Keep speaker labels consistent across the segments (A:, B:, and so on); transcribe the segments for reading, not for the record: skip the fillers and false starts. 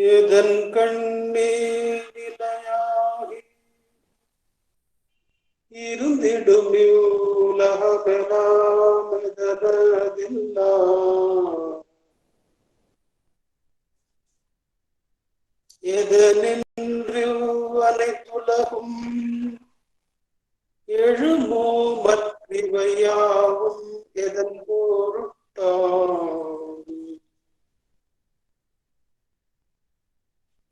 A: ஏதன் கண்ணே நிலையாகி இருந்திடும் உலகமெல்லாம் எதனதில்லா எதனின்று அனைத்துலகும் எழுமோ மற்றிவையாவும் எதன் பொருட்டாம்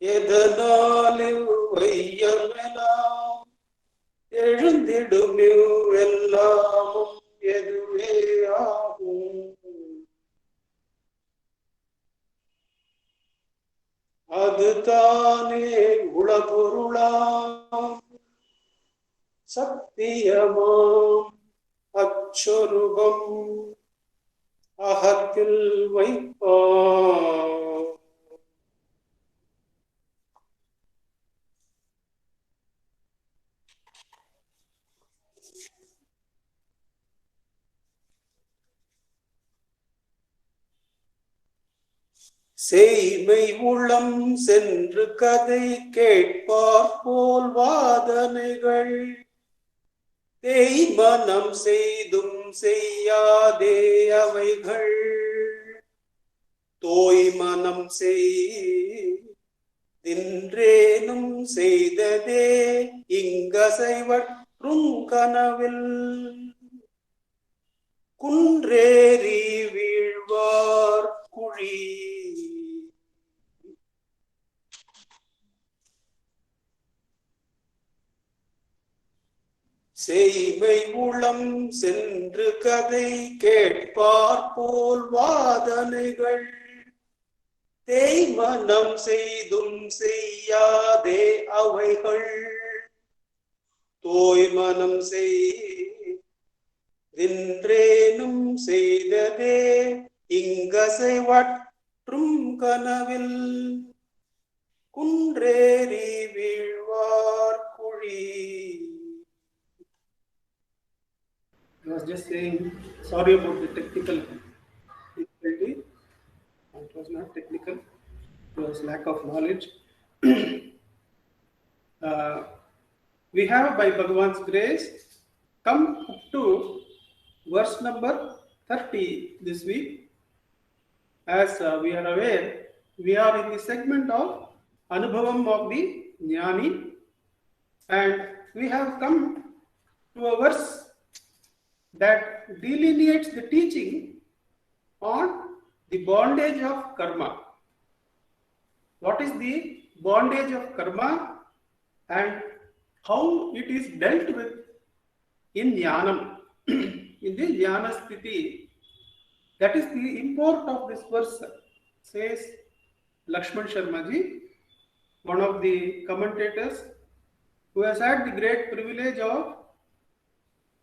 A: எதனாலில் வையமெல்லாம் எழுந்திடும் எல்லாமும் எதுவே ஆகும் அதுதானே உளபொருளாம் சத்தியமாம் அச்சொருபம் அகத்தில் வைப்பாம். செய்மை உளம் சென்று கதை கேட்பார் போல் வாதனைகள் தேய்மனம் செய்தும் செய்யாதே அவைகள் தோய்மனம் செய்தேனும் செய்ததே இங்கசைவற்றும் கனவில் குன்றேறி வீழ்வார் குழி. செய்மை உளம் சென்று கதை கேட்பார் போல் வாதனைகள் தேய்மனம் செய்தும் செய்யாதே அவைகள் தோய்மனம் செய்தேனும் செய்ததே இங்கசைவற்றும் கனவில் குன்றேறி வீழ்வார் குழி. I was just saying sorry about the technical difficulty. It was not technical, it was lack of knowledge. We have, by Bhagavan's grace, come up to verse number 30 this week. As we are aware, we are in the segment of Anubandham of the Jnani, and we have come to a verse that delineates the teaching on the bondage of karma. What is the bondage of karma and how it is dealt with in jnanam, in the jnana sthiti. That is the import of this verse, says Lakshman Sharma ji, one of the commentators who has had the great privilege of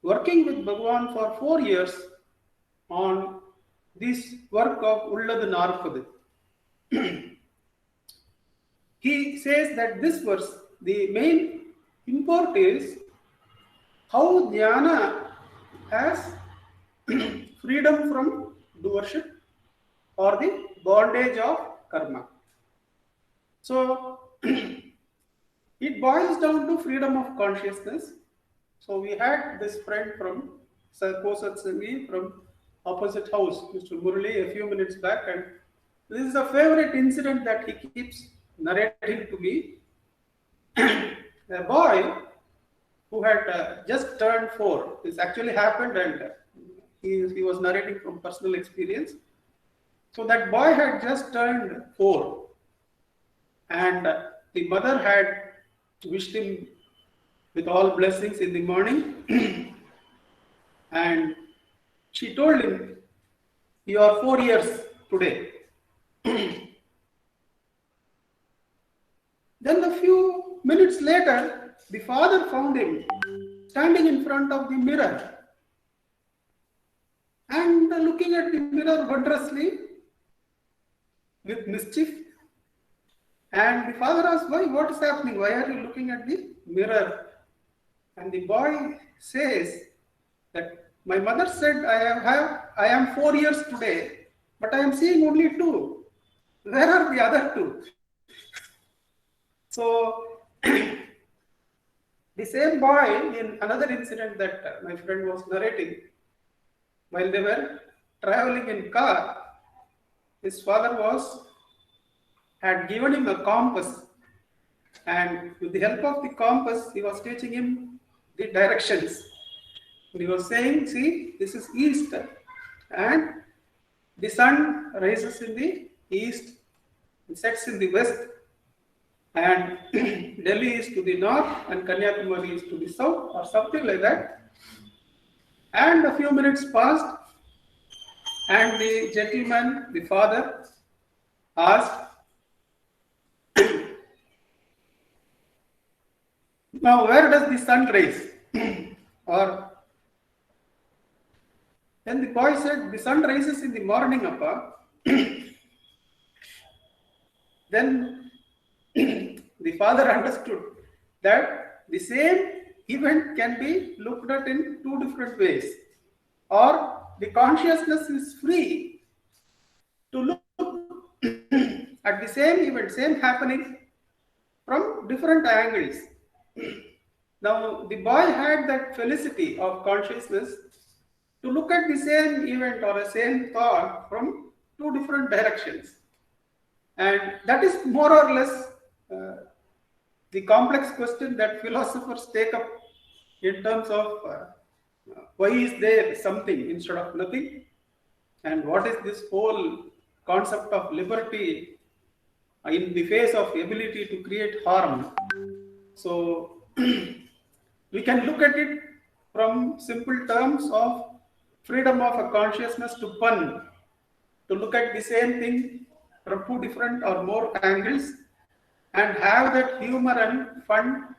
A: working with Bhagavan for 4 years on this work of Ulladu Narpadu. He says that this verse, the main import is how jnana has freedom from doership or the bondage of karma. So it boils down to freedom of consciousness. So we had this friend from Sarkosatsangi from opposite house, Mr. Murali, a few minutes back, and this is a favorite incident that he keeps narrating to me. A boy who had just turned 4, this actually happened, and he was narrating from personal experience. So that boy had just turned 4, and the mother had wished him with all blessings in the morning, and she told him, "You are 4 years today." Then a few minutes later, the father found him standing in front of the mirror and looking at the mirror wondrously with mischief. And the father asked, "Why? What is happening? Why are you looking at the mirror?" And the boy says that my mother said I am 4 years today, but I am seeing only 2. Where are the other 2? So the same boy, in another incident that my friend was narrating, while they were traveling in car, his father had given him a compass, and with the help of the compass, he was teaching him the directions. He was saying, see, this is east, and the sun rises in the east, it sets in the west, and Delhi is to the north, and Kanyakumari is to the south, or something like that. And a few minutes passed, and the gentleman, the father, asked, now where does the sun rise? Or then the boy said, the sun rises in the morning, Appa. Then the father understood that the same event can be looked at in two different ways. Or the consciousness is free to look at the same event, same happening from different angles. Now, the boy had that felicity of consciousness to look at the same event or the same thought from two different directions. And that is more or less the complex question that philosophers take up in terms of why is there something instead of nothing, and what is this whole concept of liberty in the face of ability to create harm. So we can look at it from simple terms of freedom of a consciousness to pun, to look at the same thing from two different or more angles, and have that humor and fun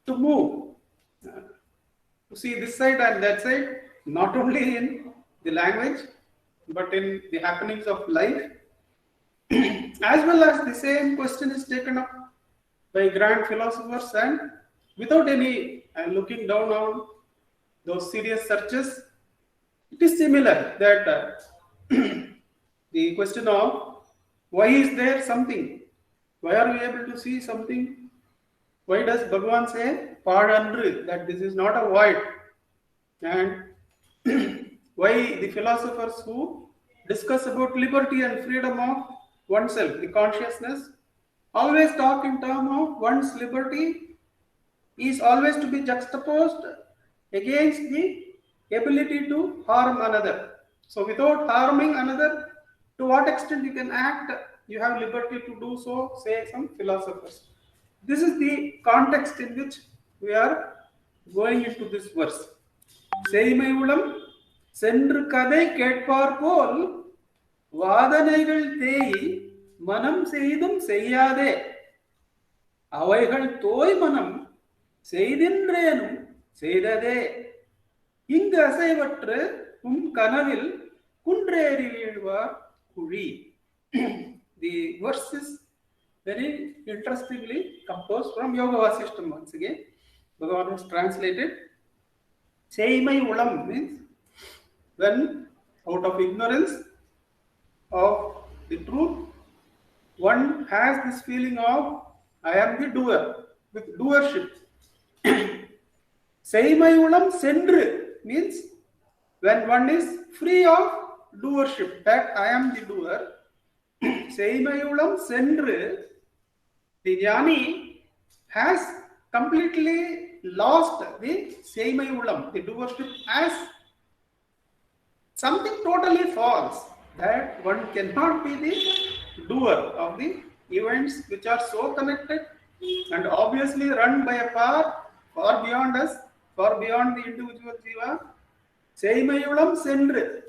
A: to move, to see this side and that side, not only in the language, but in the happenings of life. As well as the same question is taken up by grand philosophers, and without any looking down on those serious searches, it is similar that the question of why is there something? Why are we able to see something? Why does Bhagavan say, Padandru, that this is not a void? And why the philosophers who discuss about liberty and freedom of oneself, the consciousness, always talk in terms of one's liberty is always to be juxtaposed against the ability to harm another. So without harming another, to what extent you can act, you have liberty to do so, say some philosophers. This is the context in which we are going into this verse. Seimai ulam sendru kadai ketpar pol vadanaigal thei manam seidum seyyade avaigal toy manam seidindrenum seidade ingu asaivatru kanavil kundreri veelvar kuri. The verse is very interestingly composed from Yoga Vasishtam once again. Bhagavan was translated. Seimai ulam means when out of ignorance of the truth, one has this feeling of I am the doer, with doership. Seimai ulam sendru means when one is free of doership, that I am the doer. Seimai ulam sendru, the jnani has completely lost the seimai ulam, the doership, as something totally false, that one cannot be the doer of the events which are so connected and obviously run by a power far beyond us, far beyond the individual jiva. Seimai ulam sendru,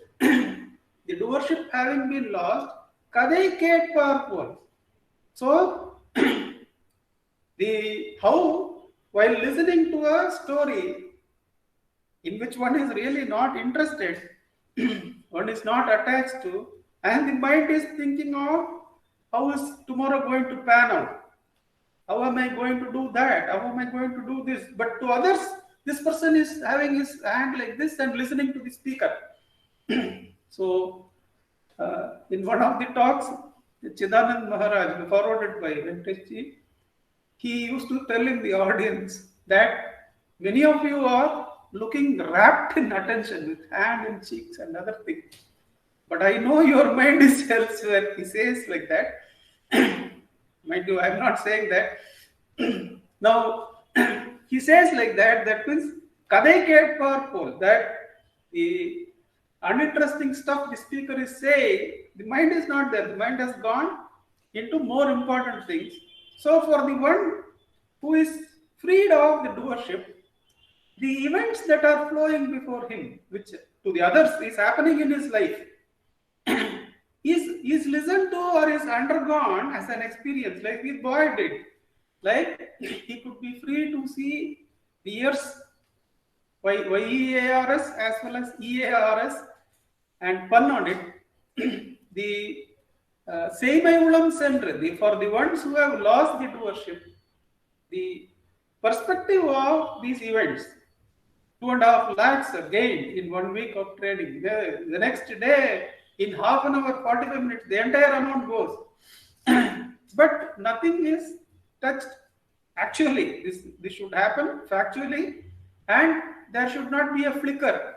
A: the doership having been lost, kadai ketpar pol. So the how, while listening to a story in which one is really not interested, one is not attached to, and the mind is thinking of how is tomorrow going to pan out, how am I going to do that, how am I going to do this, but to others this person is having his hand like this and listening to the speaker. So in one of the talks, Chidanand Maharaj, forwarded by Venkateshji, he used to tell in the audience that many of you are looking rapt in attention with hand in cheeks and other things. But I know your mind is elsewhere. He says like that. Mind you, I'm not saying that. Now, he says like that, that means Kadai Ketpar Pol, that the uninteresting stuff the speaker is saying, the mind is not there. The mind has gone into more important things. So, for the one who is freed of the doership, the events that are flowing before him, which to the others is happening in his life, is listened to or is undergone as an experience, like this boy did. Like he could be free to see the years YEARS as well as EARS and pun on it. The Seimaiulam Centre, for the ones who have lost the doership, the perspective of these events, 2.5 lakhs gained in 1 week of trading. The next day, in half an hour, 45 minutes, the entire amount goes. But nothing is touched. Actually, this should happen factually, and there should not be a flicker.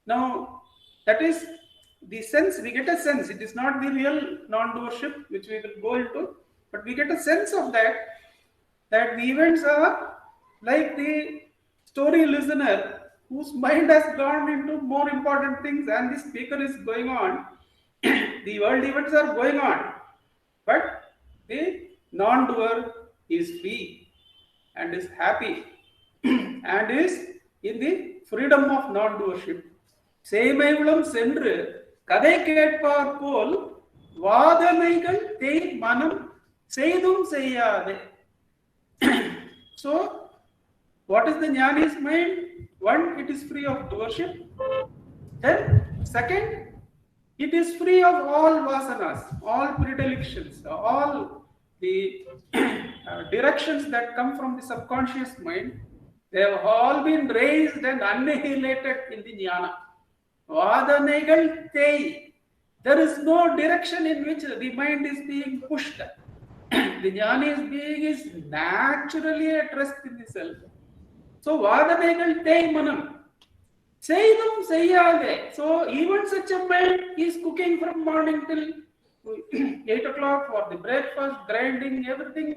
A: Now, that is the sense, we get a sense. It is not the real non-doership, which we will go into, but we get a sense of that the events are like the story listener whose mind has gone into more important things and the speaker is going on. The world events are going on, but the non-doer is free and is happy and is in the freedom of non-doership. Seimaiulam சென்று கதை கேட்பார் போல் வாதனைகள் தேய் மனம் செய்தும் செய்யாதே. So, what is the Jnani's mind? One, it is free of doership. Then, second, it is free of all vasanas, all predilections, all the directions that come from the subconscious mind. They have all been raised and annihilated in the Jnana. Vadanaigal tei. There is no direction in which the mind is being pushed. The Jnani is naturally at rest in the self. So, Vadanaigal tei manam. Seidum seiyage. So, even such a mind is cooking from morning till 8 o'clock for the breakfast, grinding everything,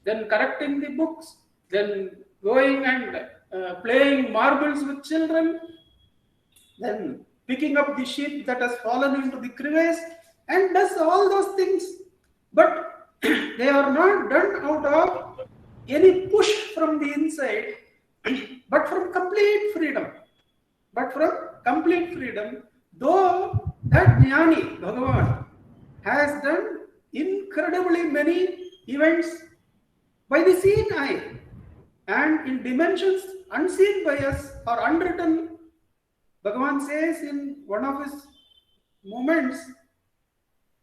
A: then correcting the books, then going and playing marbles with children, then picking up the sheep that has fallen into the crevice, and does all those things. But they are not done out of any push from the inside, but from complete freedom. Though that Jnani, Bhagavan, has done incredibly many events by the seen eye and in dimensions unseen by us or unwritten. Bhagavan says in one of his moments,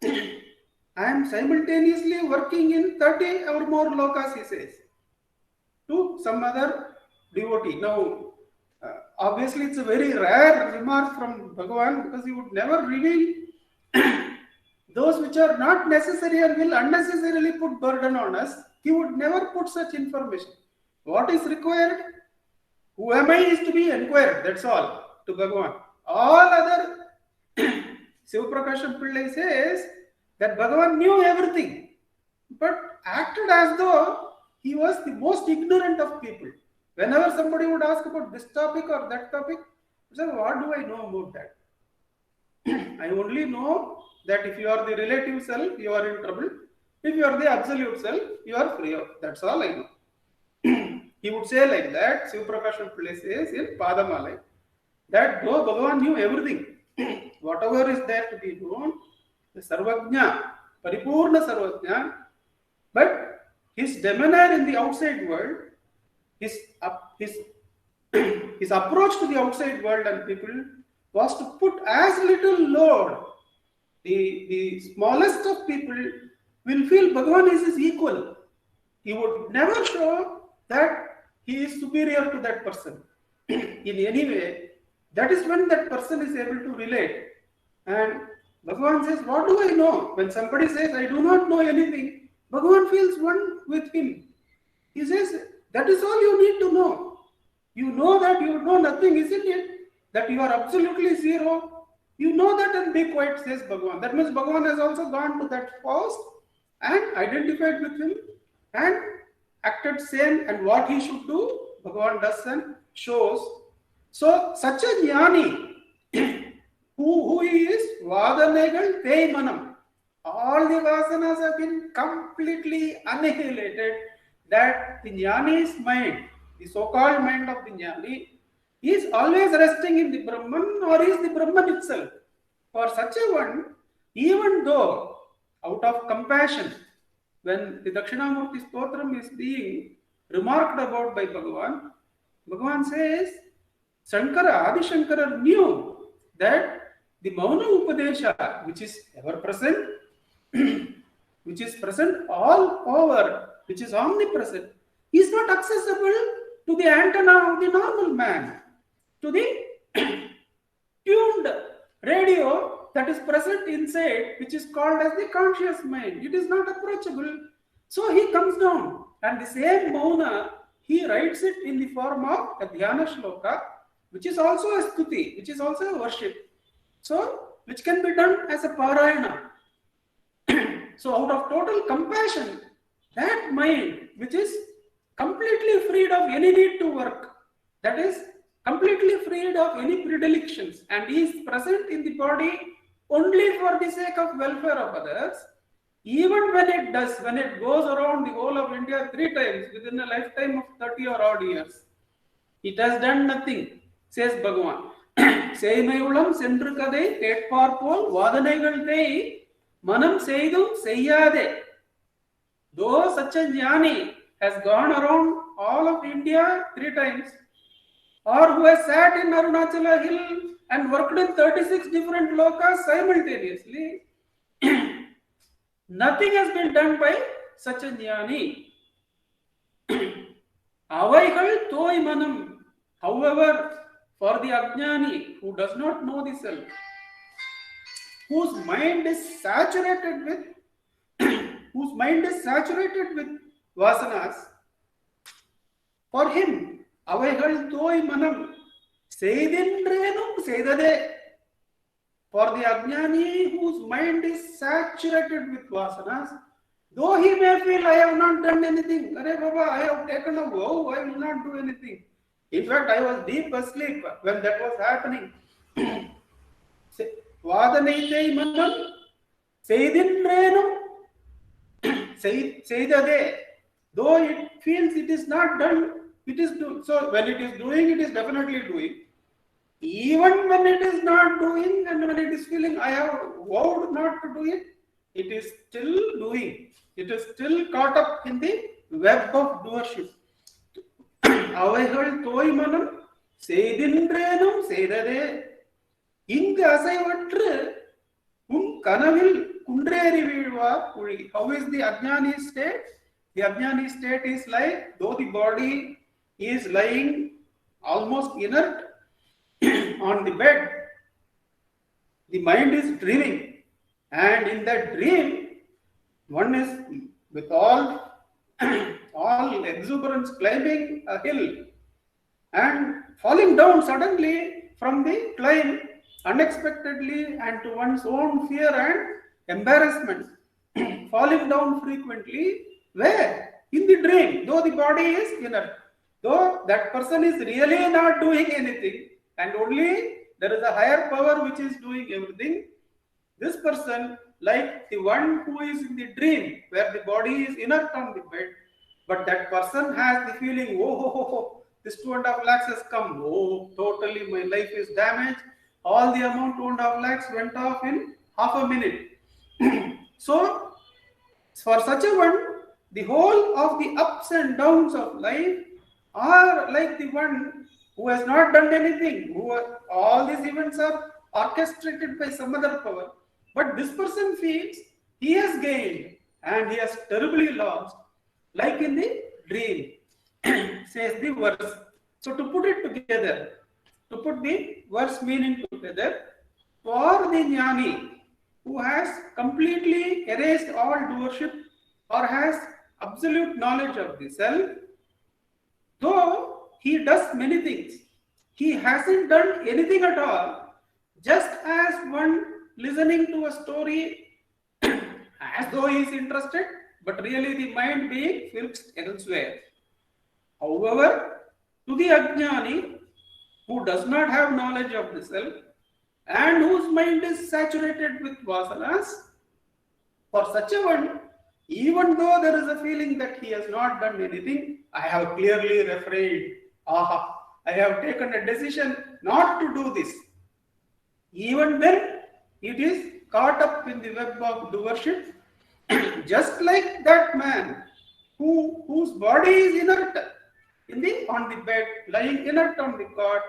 A: I am simultaneously working in 30 or more lokas, he says, to some other devotee. Now, obviously it's a very rare remark from Bhagavan because he would never reveal those which are not necessary or will unnecessarily put burden on us. He would never put such information. What is required? Who am I is to be inquired. That's all to Bhagavan. All other Sivaprakasham Pillai says that Bhagavan knew everything, but acted as though he was the most ignorant of people. Whenever somebody would ask about this topic or that topic, he said, what do I know about that? I only know that if you are the relative self, you are in trouble. If you are the absolute self, you are free of. That's all I know. He would say like that, Sivaprakasham Pillai says in Padamalai, that though Bhagavan knew everything, whatever is there to be known, the Sarvajna, Paripurna Sarvajna, but his demeanor in the outside world, his approach to the outside world and people was to put as little load. The smallest of people will feel Bhagavan is his equal. He would never show that he is superior to that person in any way. That is when that person is able to relate. And Bhagavan says, what do I know? When somebody says, I do not know anything, Bhagavan feels one with him. He says, that is all you need to know. You know that you know nothing, isn't it? That you are absolutely zero. You know that and be quiet, says Bhagavan. That means Bhagavan has also gone to that post and identified with him and acted same, and what he should do, Bhagavan does and shows. So, such a jnani, who he is? Vadanegal te manam. All the vasanas have been completely annihilated. That the jnani's mind, the so-called mind of the jnani, is always resting in the Brahman or is the Brahman itself. For such a one, even though out of compassion, when the Dakshinamurti Stotram is being remarked about by Bhagavan, Bhagavan says, Shankara, Adi Shankara knew that the Mauna Upadesha, which is ever present, which is present all over, which is omnipresent, is not accessible to the antenna of the normal man, to the tuned radio that is present inside, which is called as the conscious mind. It is not approachable. So he comes down, and the same Mauna, he writes it in the form of a Dhyana Shloka, which is also a stuti, which is also a worship. So, which can be done as a parayana. So, out of total compassion, that mind, which is completely freed of any need to work, that is completely freed of any predilections, and is present in the body only for the sake of welfare of others, even when it does, when it goes around the whole of India 3 times within a lifetime of 30 or odd years, it has done nothing, says Bhagavan. Seimayulam sendru kadai ketparpol vadanaigal tei manam seidum seyyade. Though such a jnani has gone around all of India 3 times, or who has sat in Arunachala hill and worked in 36 different lokas simultaneously, nothing has been done by such a jnani. Avaigal toi manam. However, for the ajnani who does not know the self, whose mind is saturated with vasanas, for him, avaigal toi manam seidindrenum seidade. For the ajnani whose mind is saturated with vasanas, though he may feel, I have not done anything, Arey Baba, I have taken a vow, I will not do anything. In fact, I was deep asleep when that was happening. Vadanaitei manam seidindrenum seidade. Though it feels it is not done, it is doing. So when it is doing, it is definitely doing. Even when it is not doing, and when it is feeling, I have vowed not to do it, it is still doing. It is still caught up in the web of doership. Avaigal toi manam seidindrenum seidade. Ingu asaivatru un kanavil kundreri veelvar kuli. How is the ajnani state? The ajnani state is like, though the body is lying almost inert on the bed, the mind is dreaming, and in that dream, one is with all exuberance climbing a hill and falling down suddenly from the climb unexpectedly and to one's own fear and embarrassment, falling down frequently. Where? In the dream, though the body is inert, though that person is really not doing anything, and only there is a higher power which is doing everything. This person, like the one who is in the dream, where the body is inert on the bed, but that person has the feeling, oh, this 2.5 lakhs has come. Oh, totally my life is damaged. All the amount 2.5 lakhs went off in half a minute. So, for such a one, the whole of the ups and downs of life are like the one who has not done anything, all these events are orchestrated by some other power. But this person feels he has gained and he has terribly lost, like in the dream, says the verse. So to put it together, to put the verse meaning together, for the jnani, who has completely erased all doership or has absolute knowledge of the self, though he does many things, he hasn't done anything at all, just as one listening to a story as though he is interested, but really the mind being fixed elsewhere. However, to the Ajnani, who does not have knowledge of the self and whose mind is saturated with vasanas, for such a one, even though there is a feeling that he has not done anything, I have clearly refrained. Aha, I have taken a decision not to do this. Even then, it is caught up in the web of doership, just like that man whose body is inert on the bed, lying inert on the cot,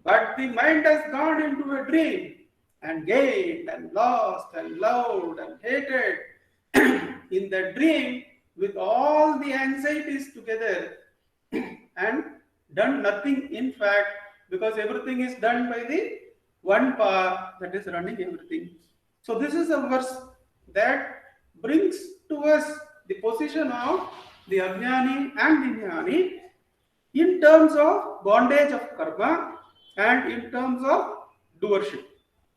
A: but the mind has gone into a dream and gained and lost and loved and hated in the dream with all the anxieties together and done nothing in fact, because everything is done by the one power that is running everything. So this is a verse that brings to us the position of the Ajnani and the Jnani in terms of bondage of karma and in terms of doership.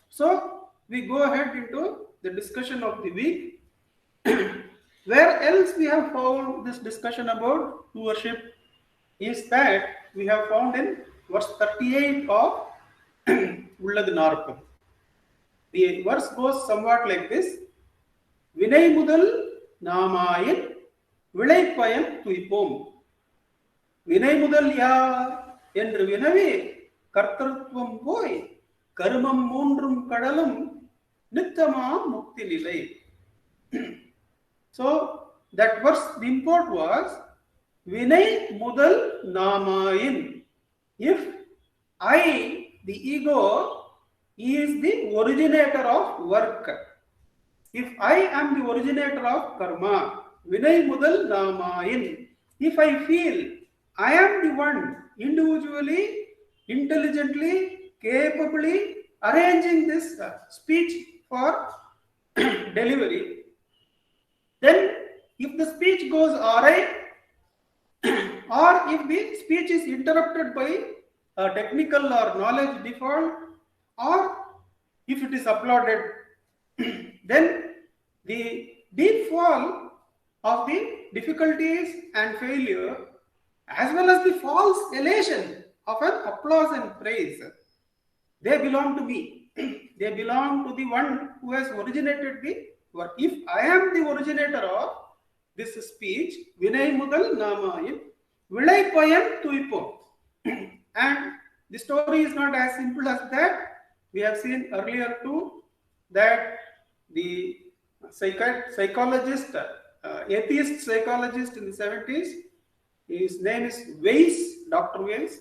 A: So we go ahead into the discussion of the week. Where else we have found this discussion about doership is that we have found in verse 38 of Ulladu Narpadu. The verse goes somewhat like this: Vinay mudal namayin vilaipayam tuipom. Vinay mudal yaar endru vinave kartartvam poi karmam moondrum kadalam nittama mukti nilai. So that verse, the import was Vinay mudal namayin. If I, the ego, is the originator of work, if I am the originator of karma, Vinay mudal namayin, if I feel I am the one individually, intelligently, capably arranging this speech for delivery, then if the speech goes awry, or if the speech is interrupted by a technical or knowledge default, or if it is applauded, then the deep fall of the difficulties and failure, as well as the false elation of an applause and praise, they belong to me. They belong to the one who has originated the work. If I am the originator of this speech, Vinay mudal namayin vilaipayam tuipom. And the story is not as simple as that. We have seen earlier too that the psychologist, atheist psychologist in the 70s, his name is Weiss, Dr. Weiss,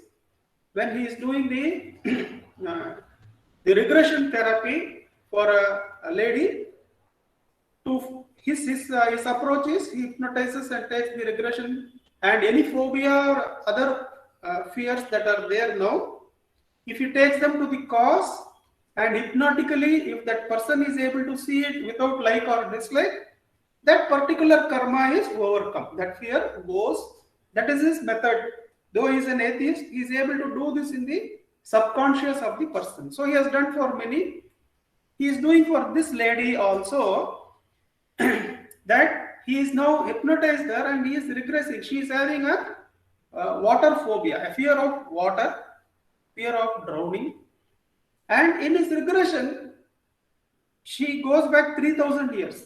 A: when he is doing the regression therapy for a lady, to his approach is he hypnotizes and takes the regression and any phobia or other fears that are there now. If he takes them to the cause and hypnotically, if that person is able to see it without like or dislike, that particular karma is overcome. That fear goes. That is his method. Though he is an atheist, he is able to do this in the subconscious of the person. So he has done for many. He is doing for this lady also that he is now hypnotized her and he is regressing. She is having a water phobia, a fear of water, fear of drowning. And in his regression, she goes back 3000 years.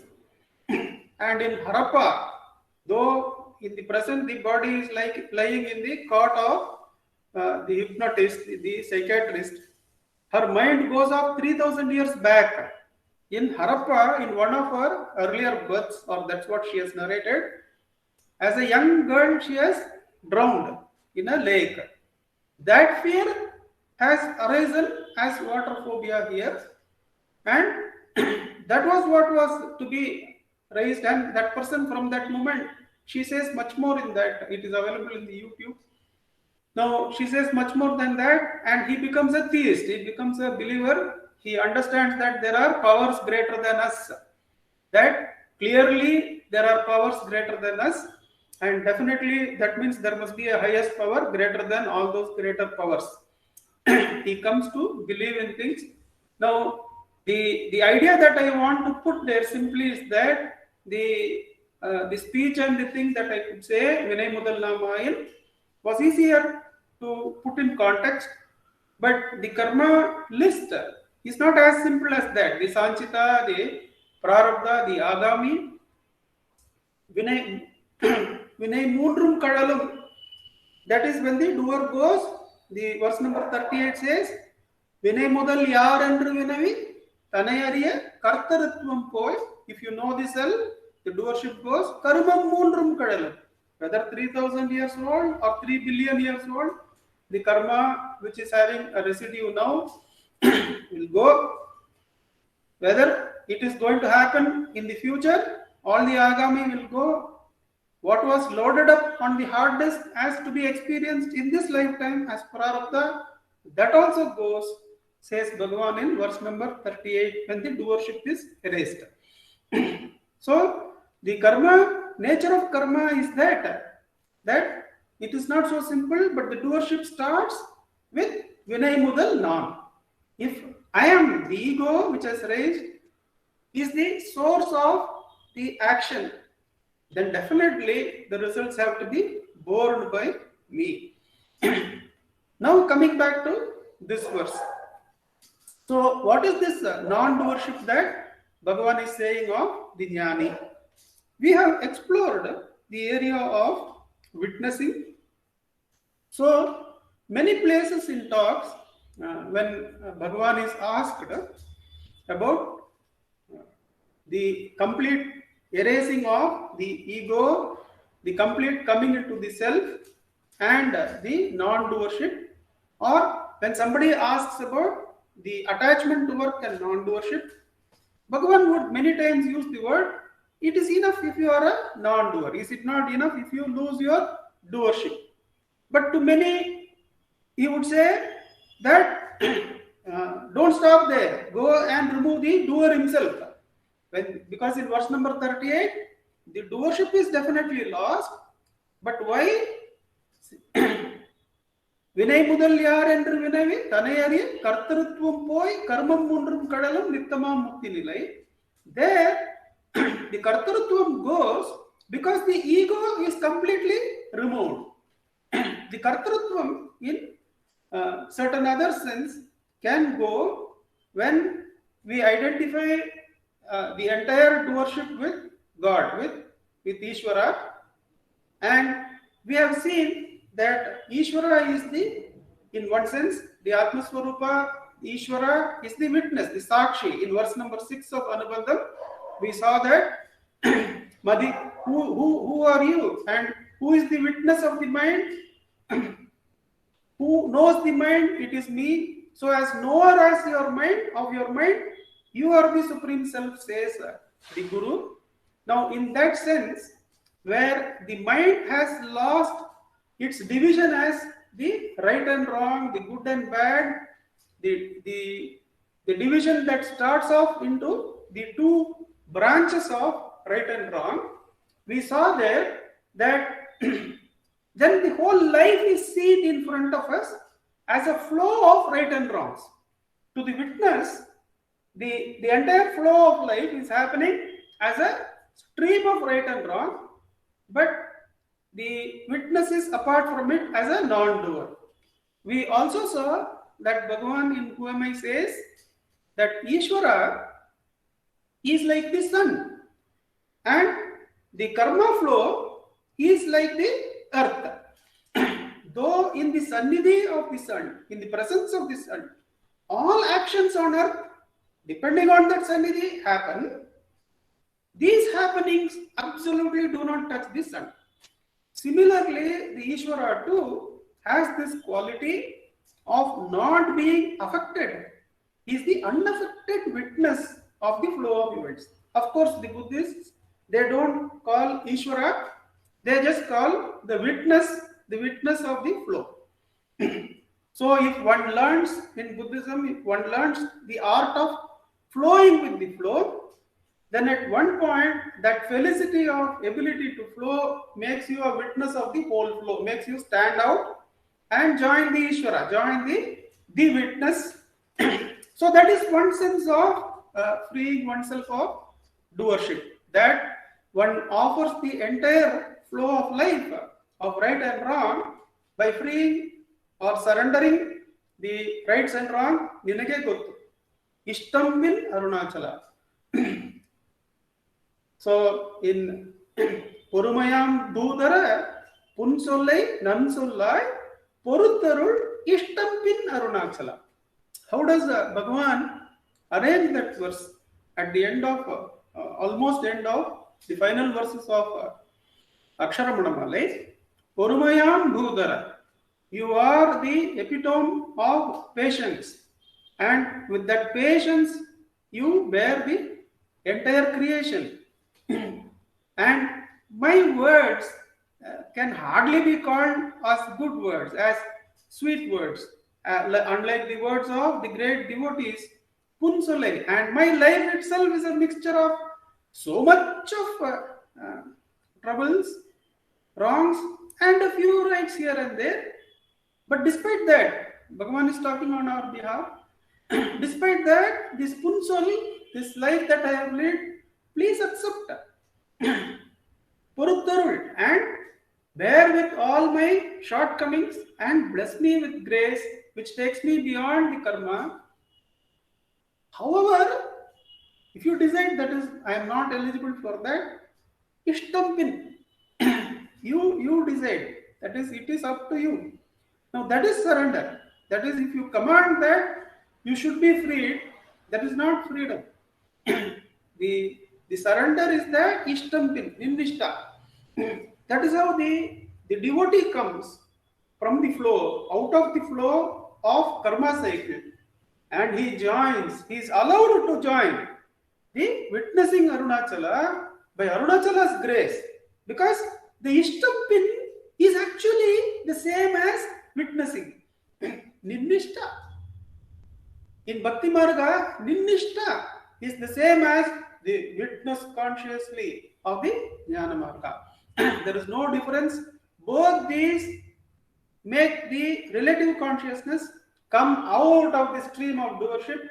A: And in Harappa, though in the present the body is like lying in the cot of the hypnotist, the psychiatrist, her mind goes up 3000 years back. In Harappa, in one of her earlier births, or that's what she has narrated, as a young girl she has drowned in a lake. That fear has arisen as water phobia here, and that was what was to be raised. And that person, from that moment, she says much more in that. It is available in the YouTube. Now she says much more than that, and he becomes a theist. He becomes a believer he understands that there are powers greater than us. That clearly there are powers greater than us, and definitely that means there must be a highest power greater than all those greater powers. He comes to believe in things. Now, the idea that I want to put there simply is that the speech and the thing that I could say, Vinay Mudal Namayan, was easier to put in context, but the karma list is not as simple as that. The Sanchita, the Prarabdha, the Agami, Vinay Mundrum Kadalum, that is when the doer goes, the verse number 38 says, Vinay Mudal Yar Andru Vinavi, Tanayariya, Kartaratvam Poi, if you know the cell, the doership goes, Karmam Mundrum Kadalum. Whether 3000 years old or 3 billion years old, the karma which is having a residue now will go. Whether it is going to happen in the future, all the agami will go. What was loaded up on the hard disk has to be experienced in this lifetime as prarabdha, that also goes, says Bhagavan in verse number 38, when the doership is erased. So the karma, nature of karma is that it is not so simple, but the doership starts with Vinay Mudal Nam. If I am the ego which has raised is the source of the action, then definitely the results have to be borne by me. Now coming back to this verse. So what is this non-doership that Bhagavan is saying of the jnani? We have explored the area of witnessing. So many places in talks, when Bhagavan is asked about the complete erasing of the ego, the complete coming into the self, and the non-doership, or when somebody asks about the attachment to work and non-doership, Bhagavan would many times use the word, it is enough if you are a non-doer. Is it not enough if you lose your doership? But to many, he would say that don't stop there. Go and remove the doer himself. Because in verse number 38, the doership is definitely lost. But why? Vinay Mudal Yar Endru Vinavi, Tanayari, Kartarutvam Poi, Karmam Mundrum Kadalam, Nittamam Mukti Nilai. There, the Kartarutvam goes because the ego is completely removed. The Kartarutvam, in certain other sense, can go when we identify the entire doership with God, with Ishvara. And we have seen that Ishvara is in one sense, the Atmaswarupa, Ishvara is the witness, the Sakshi. In verse number 6 of Anubandham, we saw that Madi, who are you? And who is the witness of the mind? Who knows the mind? It is me. So as knower as your mind, of your mind, you are the Supreme Self, says the Guru. Now in that sense, where the mind has lost its division as the right and wrong, the good and bad, the division that starts off into the two branches of right and wrong, we saw there that then the whole life is seen in front of us as a flow of right and wrongs. To the witness, the entire flow of life is happening as a stream of right and wrong, but the witness is apart from it as a non-doer. We also saw that Bhagavan in Who Am I says that Ishvara is like the sun, and the karma flow is like the earth. Though in the sannidhi of the sun, in the presence of the sun, all actions on earth, depending on that sannidhi, happen, these happenings absolutely do not touch the sun. Similarly, the Ishvara too has this quality of not being affected. He is the unaffected witness of the flow of events. Of course, the Buddhists, they don't call Ishvara, they just call the witness of the flow. So if one learns in Buddhism, if one learns the art of flowing with the flow, then at one point that felicity of ability to flow makes you a witness of the whole flow, makes you stand out and join the Ishvara, join the witness. So that is one sense of freeing oneself of doership, that one offers the entire flow of life, of right and wrong, by freeing or surrendering the rights and wrong. Ninage gottu. Ishtam bin Arunachala. So in Porumayam Dudara Punsolai Nansolai Porutharul Ishtam bin Arunachala. How does Bhagavan arrange that verse at the end of almost end of the final verses of Ramanacentre? Porumayam Dudara. You are the epitome of patience, and with that patience you bear the entire creation. And my words can hardly be called as good words, as sweet words, unlike the words of the great devotees, Punsolai. And my life itself is a mixture of so much of troubles, wrongs, and a few rights here and there. But despite that, Bhagavan is talking on our behalf. Despite that, this Punsol, this life that I have led, please accept. Purutharul, and bear with all my shortcomings and bless me with grace which takes me beyond the karma. However, if you decide that is I am not eligible for that, ishtampin, you decide. That is, it is up to you. Now that is surrender. That is, if you command that you should be freed, that is not freedom. The surrender is the ishtampin, nindishta. That is how the devotee comes from the flow, out of the flow of karma cycle, and he joins, he is allowed to join the witnessing Arunachala by Arunachala's grace, because the ishtampin is actually the same as witnessing. Ninnishta. In Bhakti Marga, Ninnishta is the same as the witness consciously of the Jnana Marga. There is no difference. Both these make the relative consciousness come out of the stream of doership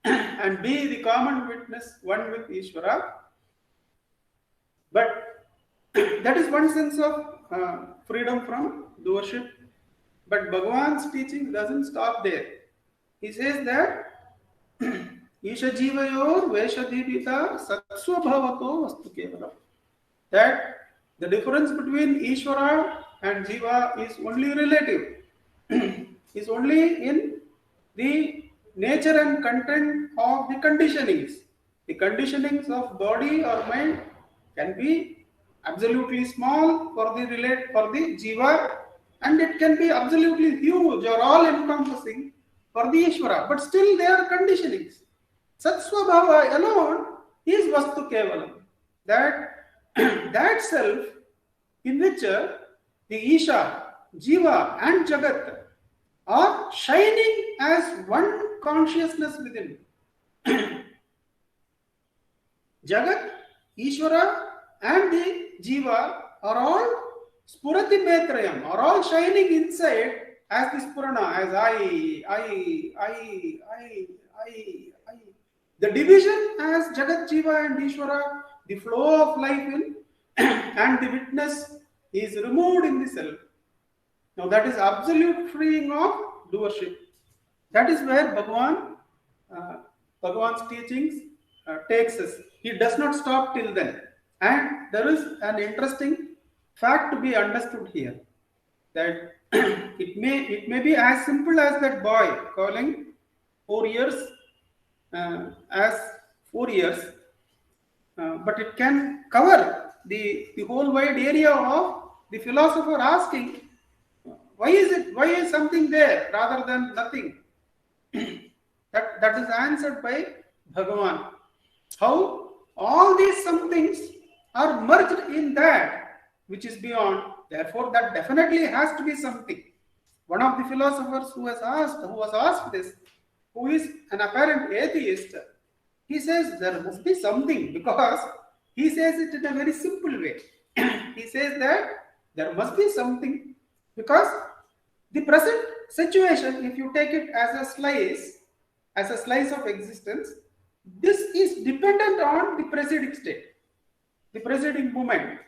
A: and be the common witness, one with Ishvara. But that is one sense of freedom from doership. But Bhagavan's teaching doesn't stop there. He says that Isha Jivayor Veshadibita Satsvabhavato Vastu Kevalam. That the difference between Ishvara and Jiva is only relative, is only in the nature and content of the conditionings. The conditionings of body or mind can be absolutely small for the Jiva, and it can be absolutely huge or all encompassing for the Ishvara, but still they are conditionings. Satsvabhava alone is Vastu Kevalam. That self in which the Isha, Jiva and Jagat are shining as one consciousness within. Jagat, Ishvara and the Jiva are all Spurati Metrayam, are all shining inside as the Spurana, as I. The division as Jagat, Jiva and Ishvara, the flow of life in and the witness is removed in the self. Now that is absolute freeing of doership. That is where Bhagavan's teachings takes us. He does not stop till then. And there is an interesting fact to be understood here, that it may be as simple as that boy calling 4 years as 4 years, but it can cover the whole wide area of the philosopher asking, why is something there rather than nothing? That is answered by Bhagavan. How all these somethings are merged in that which is beyond. Therefore, that definitely has to be something. One of the philosophers who was asked this, who is an apparent atheist, he says there must be something, because he says it in a very simple way. He says that there must be something, because the present situation, if you take it as a slice of existence, this is dependent on the preceding state, the preceding moment.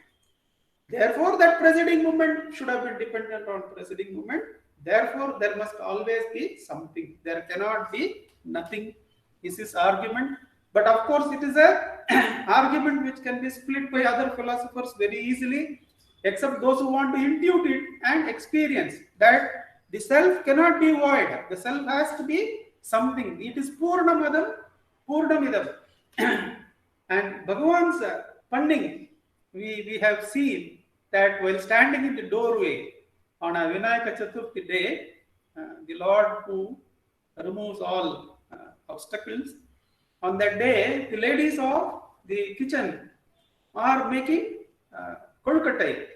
A: Therefore, that preceding moment should have been dependent on preceding moment. Therefore, there must always be something. There cannot be nothing, is his argument. But of course, it is an argument which can be split by other philosophers very easily, except those who want to intuit it and experience that the self cannot be void. The self has to be something. It is Purnamadam, Purnamidam. And Bhagavan's punning, we have seen that while standing in the doorway on a Vinayaka Chaturthi day, the Lord who removes all obstacles, on that day, the ladies of the kitchen are making kolkatai,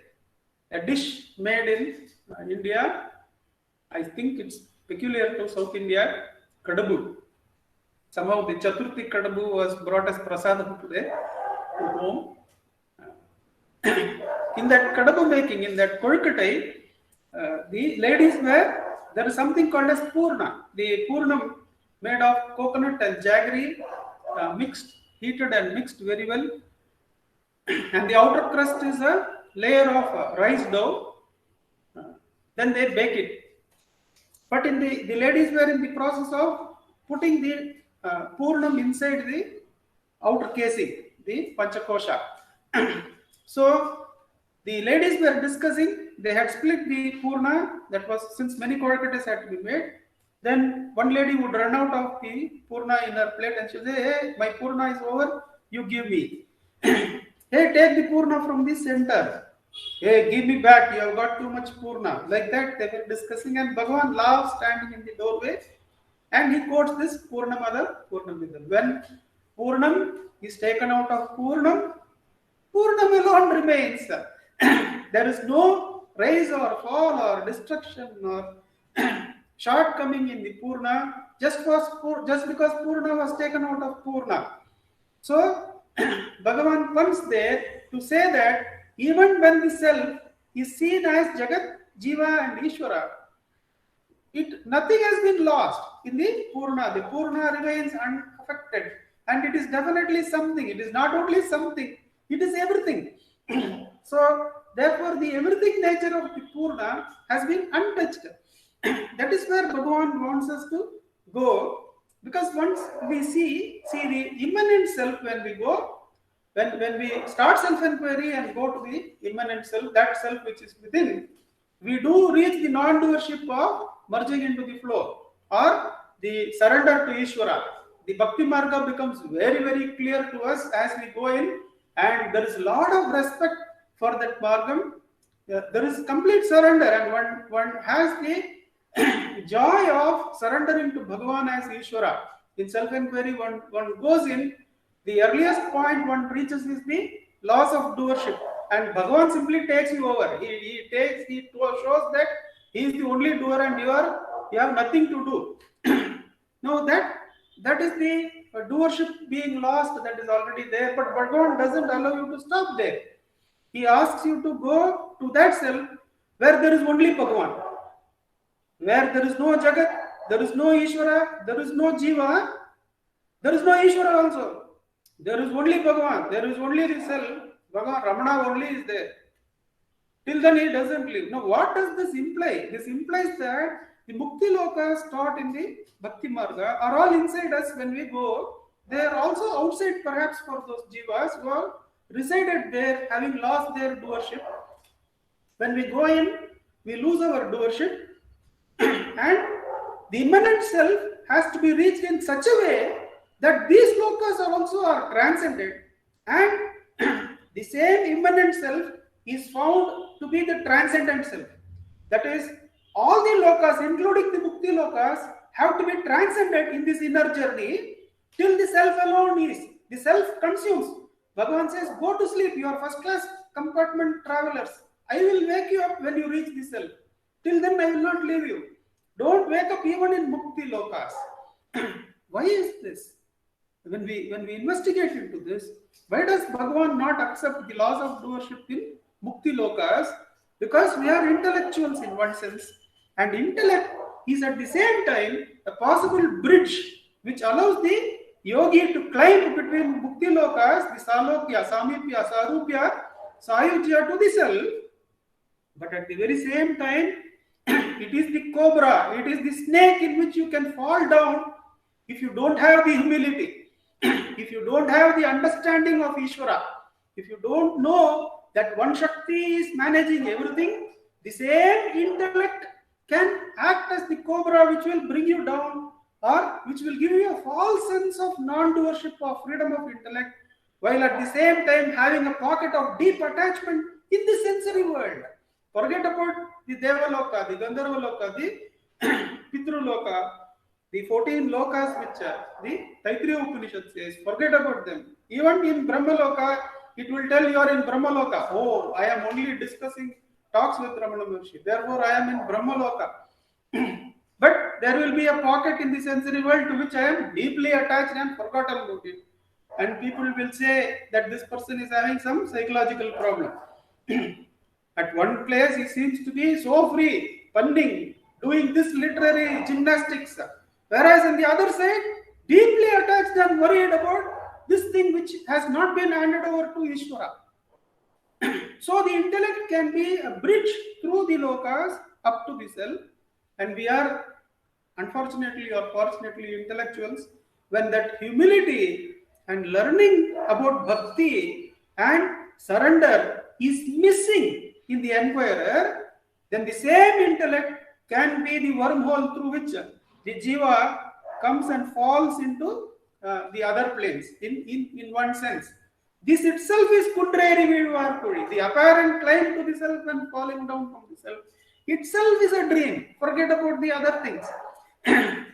A: a dish made in India. I think it's peculiar to South India, kadabu. Somehow the Chaturthi kadabu was brought as prasadam today to home. In that kadabu making, in that kolkatai, the ladies there is something called as purna. The purnam made of coconut and jaggery, mixed, heated and mixed very well. And the outer crust is a layer of rice dough. Then they bake it. But in the ladies were in the process of putting the purnam inside the outer casing, the panchakosha. So the ladies were discussing, they had split the purna, that was since many kolkatas had to be made. Then one lady would run out of the purna in her plate and she would say, hey, my purna is over, you give me. Hey, take the purna from the center. Hey, give me back, you have got too much purna. Like that they were discussing, and Bhagavan loves standing in the doorway and he quotes this Purnamada, Purnamidam. When Purnam is taken out of Purnam, Purnam alone remains. There is no rise or fall or destruction or shortcoming in the Purna just because Purna was taken out of Purna. So Bhagavan comes there to say that even when the self is seen as Jagat, Jiva and Ishvara, nothing has been lost in the Purna. The Purna remains unaffected, and it is definitely something. It is not only something, it is everything. So therefore the everything nature of the Purna has been untouched. That is where Bhagavan wants us to go, because once we see the immanent self, when we go, when we start self-inquiry and go to the immanent self, that self which is within, we do reach the non-doership of merging into the flow or the surrender to Ishvara. The Bhakti Marga becomes very, very clear to us as we go in, and there is a lot of respect for that Margam. There is complete surrender, and one has the joy of surrendering to Bhagavan as Ishvara. In self-inquiry, one goes in, the earliest point one reaches is the loss of doership, and Bhagavan simply takes you over. He shows that he is the only doer and you have nothing to do. Now that is the doership being lost, that is already there, but Bhagavan doesn't allow you to stop there. He asks you to go to that self where there is only Bhagavan, where there is no Jagat, there is no Ishvara, there is no Jiva, there is no Ishvara also. There is only Bhagavan, there is only the self. Bhagavan, Ramana only is there. Till then he doesn't live. Now what does this imply? This implies that the Mukti Lokas taught in the Bhakti Marga are all inside us when we go. They are also outside perhaps for those Jivas who have resided there having lost their doership. When we go in, we lose our doership, and the immanent self has to be reached in such a way that these lokas are transcended, and the same immanent self is found to be the transcendent self. That is, all the lokas, including the Mukti lokas, have to be transcended in this inner journey till the self alone is. The self consumes. Bhagavan says, go to sleep, you are first class compartment travelers. I will wake you up when you reach the self. Till then I will not leave you. Don't wake up even in Mukti Lokas. Why is this? When we investigate into this, why does Bhagavan not accept the laws of doership in Mukti Lokas? Because we are intellectuals in one sense, and intellect is at the same time a possible bridge which allows the yogi to climb between Mukti Lokas, the Salokya, Samipya, Sarupya, Sayujya to the self. But at the very same time, it is the cobra, it is the snake in which you can fall down if you don't have the humility, if you don't have the understanding of Ishvara, if you don't know that one Shakti is managing everything, the same intellect can act as the cobra which will bring you down, or which will give you a false sense of non-doership or freedom of intellect, while at the same time having a pocket of deep attachment in the sensory world. Forget about the Devaloka, the Gandharva Loka, the Pitru Loka, the 14 lokas which the Taittiriya Upanishad says. Forget about them. Even in Brahma Loka, it will tell you are in Brahma Loka. Oh, I am only discussing talks with Ramana Maharshi. Therefore, I am in Brahma Loka. But there will be a pocket in the sensory world to which I am deeply attached and forgotten about it. And people will say that this person is having some psychological problem. At one place, he seems to be so free, punning, doing this literary gymnastics. Whereas on the other side, deeply attached and worried about this thing which has not been handed over to Ishvara. So the intellect can be a bridge through the lokas up to the self. And we are, unfortunately or fortunately, intellectuals. When that humility and learning about bhakti and surrender is missing in the enquirer, then the same intellect can be the wormhole through which the jiva comes and falls into the other planes in one sense. This itself is Kundreri Viduvarpuri, the apparent climb to the self and falling down from the self. Itself is a dream. Forget about the other things.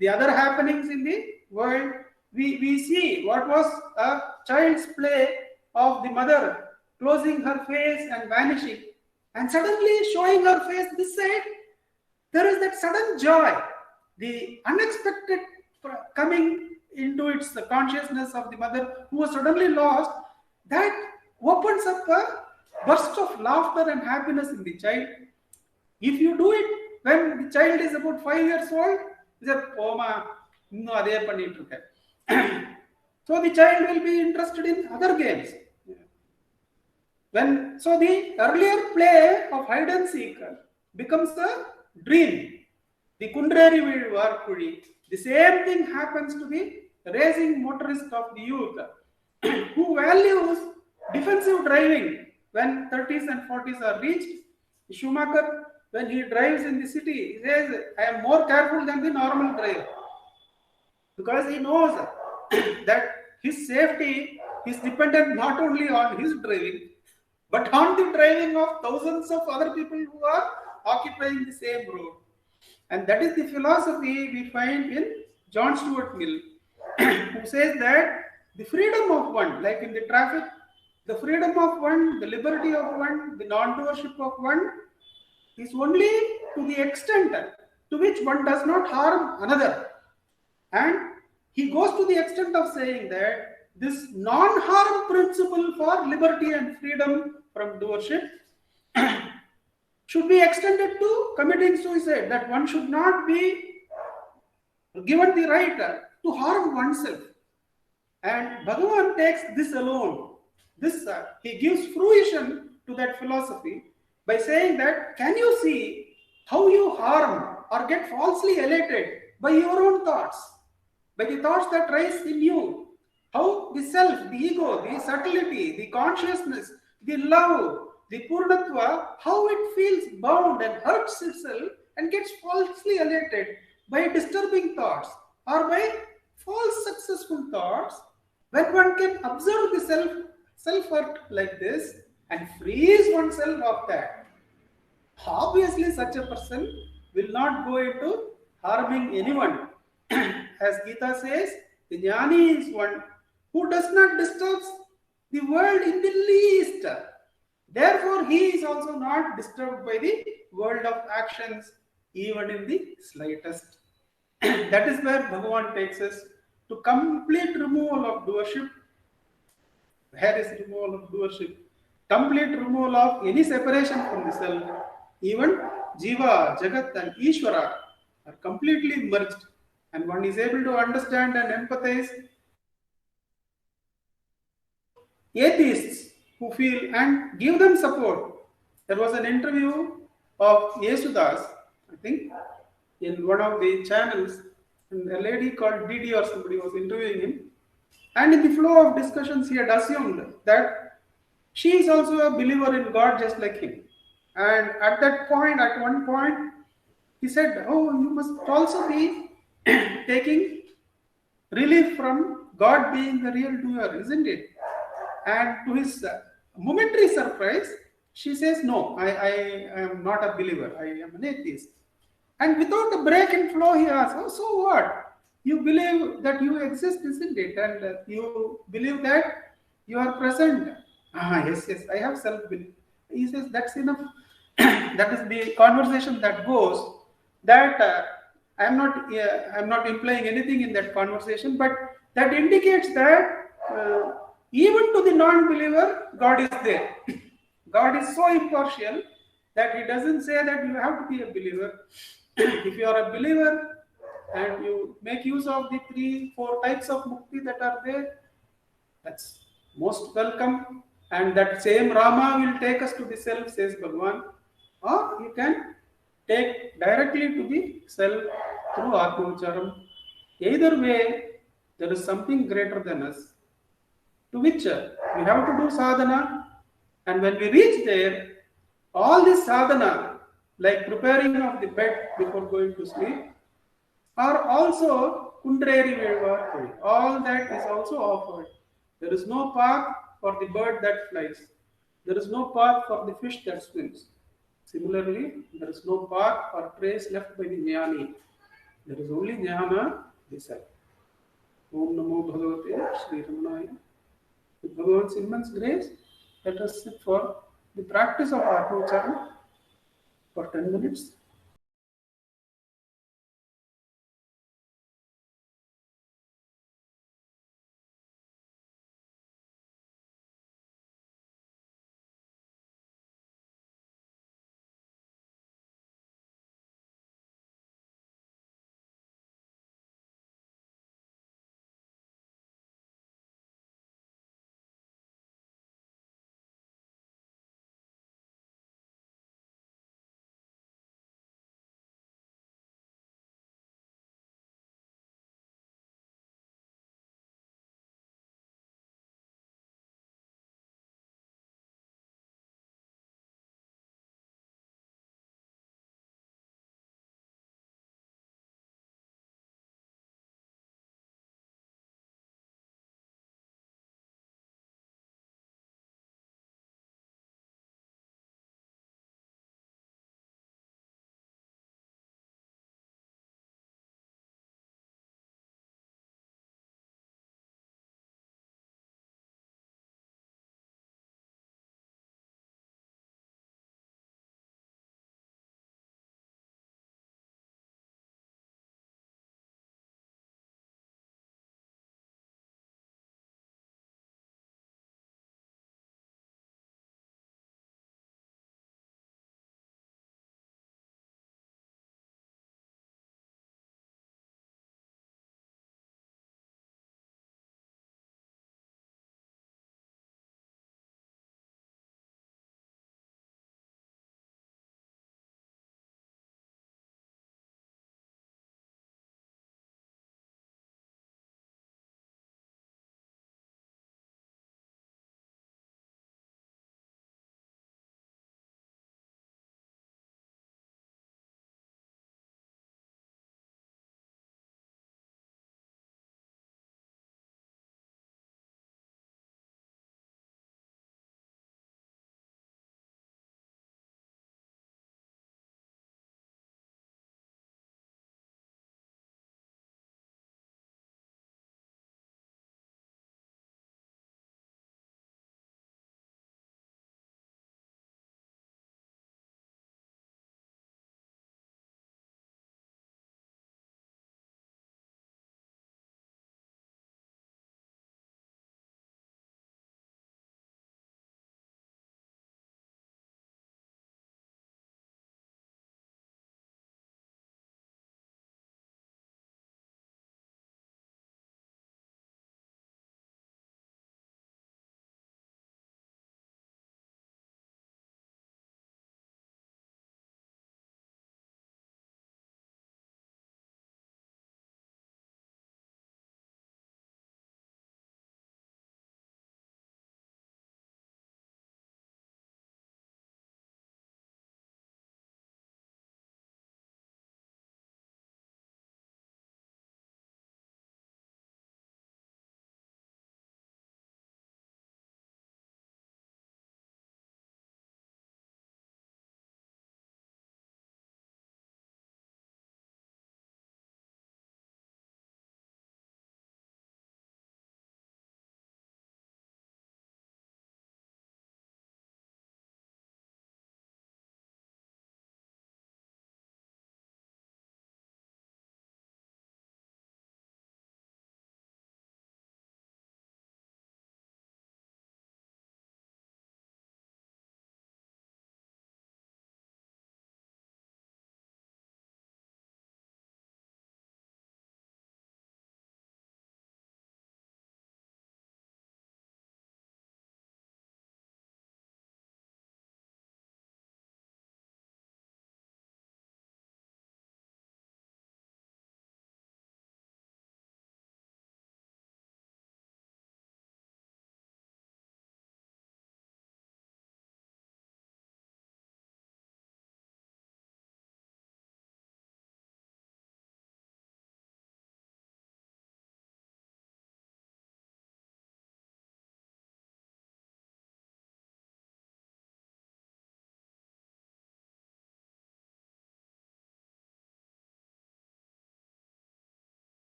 A: The other happenings in the world, we see what was a child's play of the mother closing her face and vanishing, and suddenly showing her face this side. There is that sudden joy, the unexpected coming into its consciousness of the mother who was suddenly lost, that opens up a burst of laughter and happiness in the child. If you do it when the child is about 5 years old, you say, "Poma, no adhe pannittu irukken." So the child will be interested in other games. So the earlier play of hide and seek becomes a dream. The Kundreri Viduvarpuri. The same thing happens to the racing motorist of the youth who values defensive driving when 30s and 40s are reached. Schumacher, when he drives in the city, he says, "I am more careful than the normal driver," because he knows that his safety is dependent not only on his driving, but on the driving of thousands of other people who are occupying the same road. And that is the philosophy we find in John Stuart Mill, who says that the freedom of one, like in the traffic, the freedom of one, the liberty of one, the non-doership of one, is only to the extent to which one does not harm another. And he goes to the extent of saying that this non-harm principle for liberty and freedom from doership should be extended to committing suicide, that one should not be given the right to harm oneself. And Bhagavan takes this alone. He gives fruition to that philosophy by saying that, can you see how you harm or get falsely elated by your own thoughts, by the thoughts that rise in you? How the self, the ego, the subtlety, the consciousness, the love, the purnatva, how it feels bound and hurts itself and gets falsely elated by disturbing thoughts or by false successful thoughts. When one can observe the self-hurt like this and frees oneself of that, obviously such a person will not go into harming anyone. As Gita says, the jnani is one who does not disturb the world in the least. Therefore, he is also not disturbed by the world of actions, even in the slightest. That is where Bhagavan takes us to complete removal of doership. Where is removal of doership? Complete removal of any separation from the self. Even Jiva, Jagat, and Ishvara are completely merged, and one is able to understand and empathize atheists who feel and give them support. There was an interview of Yesudas, I think, in one of the channels, and a lady called Didi or somebody was interviewing him. And in the flow of discussions, he had assumed that she is also a believer in God just like him. And at one point, he said, "Oh, you must also be taking relief from God being the real doer, isn't it?" And to his momentary surprise, she says, "No, I am not a believer. I am an atheist." And without a break in flow, he asks, "Oh, so what? You believe that you exist, isn't it? And you believe that you are present." Ah, yes, yes, I have self belief. He says, "That's enough." That is the conversation that goes. That I'm not implying anything in that conversation, but that indicates that even to the non-believer, God is there. God is so impartial that He doesn't say that you have to be a believer. If you are a believer and you make use of the 3, 4 types of mukti that are there, that's most welcome. And that same Rama will take us to the self, says Bhagavan. Or you can take directly to the self through Atmavicharam. Either way, there is something greater than us, to which we have to do sadhana. And when we reach there, all this sadhana, like preparing of the bed before going to sleep, are also kundrari vivakoi. All that is also offered. There is no path for the bird that flies. There is no path for the fish that swims. Similarly, there is no path or trace left by the jnani. There is only jnana, the self. Om Namo Bhagavate Sri Ramanaya. With Bhagavan's immense grace, let us sit for the practice of Atmacharana for 10 minutes.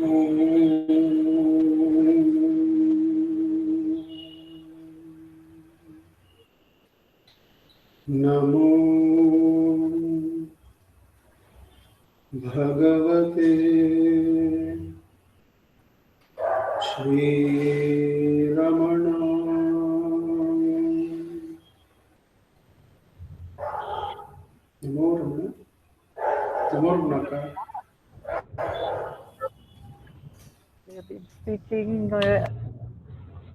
A: नमो भगवते श्रीरमणाय। नमो रमण, नमो रमणका।
B: We have been speaking,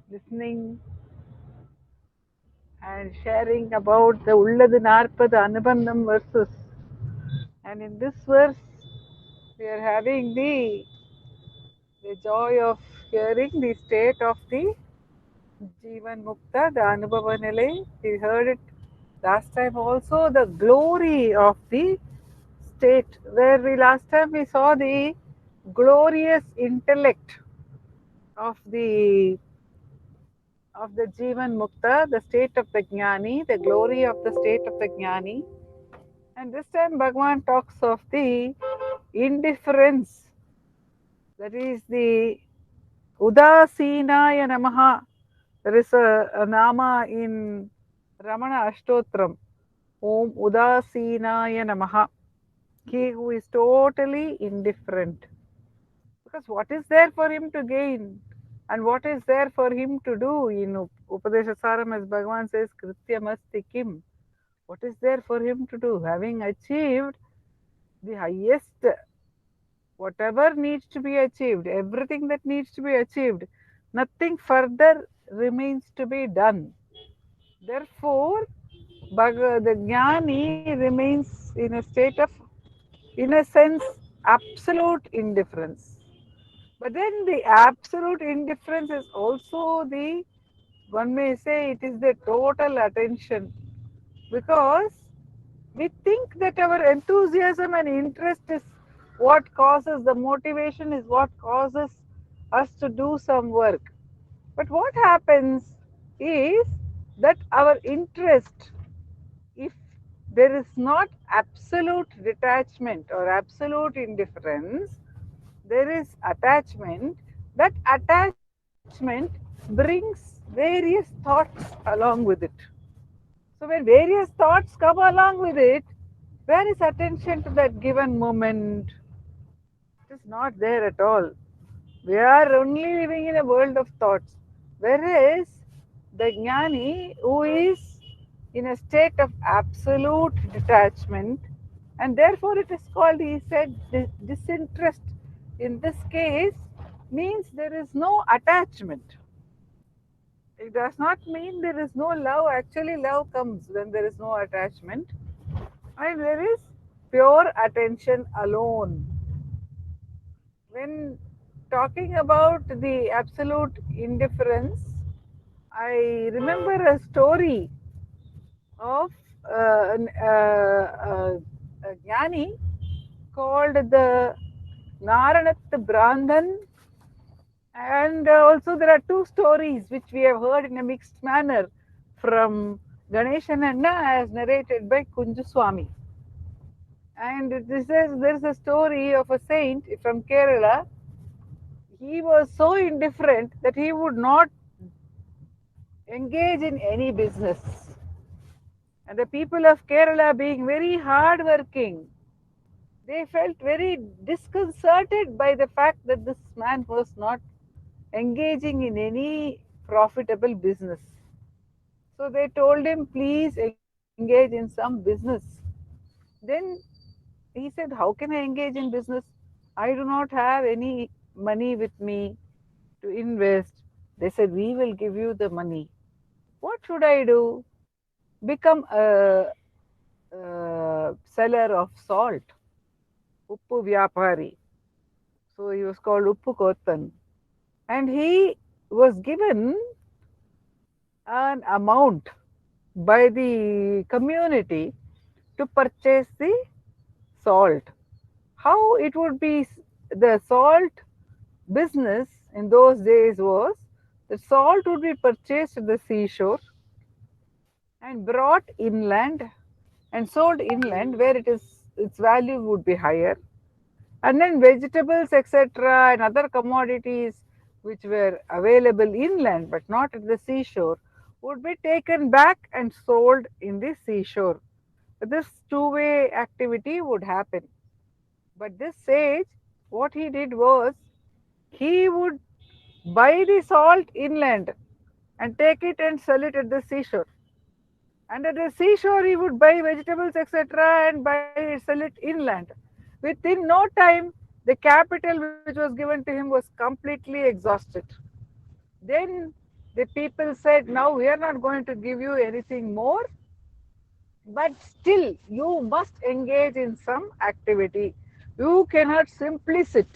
B: listening, and sharing about the Ulladu Narpadu Anubandham verses. And in this verse, we are having the joy of hearing the state of the Jivan Mukta, the Anubhava Nilai. We heard it last time also, the glory of the state, where we last time we saw the glorious intellect of the Jivan Mukta, the state of the Jnani, the glory of the state of the Jnani. And this time Bhagavan talks of the indifference, that is the Udasinaya Namaha. There is a Nama in Ramana Ashtotram, Om Udasinaya Namaha. He who is totally indifferent. Because what is there for him to gain? And what is there for him to do? In Upadeshasaram, as Bhagavan says, Krityamasti Kim. What is there for him to do? Having achieved the highest, whatever needs to be achieved, everything that needs to be achieved, nothing further remains to be done. Therefore, the Jnani remains in a state of, in a sense, absolute indifference. But then the absolute indifference is also the, one may say, it is the total attention, because we think that our enthusiasm and interest is what causes, the motivation is what causes us to do some work. But what happens is that our interest, if there is not absolute detachment or absolute indifference, there is attachment. That attachment brings various thoughts along with it. So when various thoughts come along with it, where is attention to that given moment? It is not there at all. We are only living in a world of thoughts. Whereas the Jnani, who is in a state of absolute detachment, and therefore it is called, he said, disinterest. In this case, means there is no attachment. It does not mean there is no love. Actually, love comes when there is no attachment, and there is pure attention alone. When talking about the absolute indifference, I remember a story of a jnani called the Naranath Brandhan, and also there are two stories which we have heard in a mixed manner from Ganeshananna as narrated by Kunjuswami. And this is, there is a story of a saint from Kerala. He was so indifferent that he would not engage in any business. And the people of Kerala, being very hard working, they felt very disconcerted by the fact that this man was not engaging in any profitable business. So they told him, please engage in some business. Then he said, how can I engage in business? I do not have any money with me to invest. They said, we will give you the money. What should I do? Become a seller of salt, Uppu Vyapari. So he was called Uppu Kottan. And he was given an amount by the community to purchase the salt. How it would be, the salt business in those days was the salt would be purchased at the seashore and brought inland and sold inland, where it is, its value would be higher. And then vegetables, etc., and other commodities which were available inland but not at the seashore would be taken back and sold in the seashore. This two-way activity would happen. But this sage, what he did was, he would buy the salt inland and take it and sell it at the seashore. And at the seashore, he would buy vegetables, etc., and sell it inland. Within no time, the capital which was given to him was completely exhausted. Then the people said, "Now we are not going to give you anything more, but still you must engage in some activity. You cannot simply sit."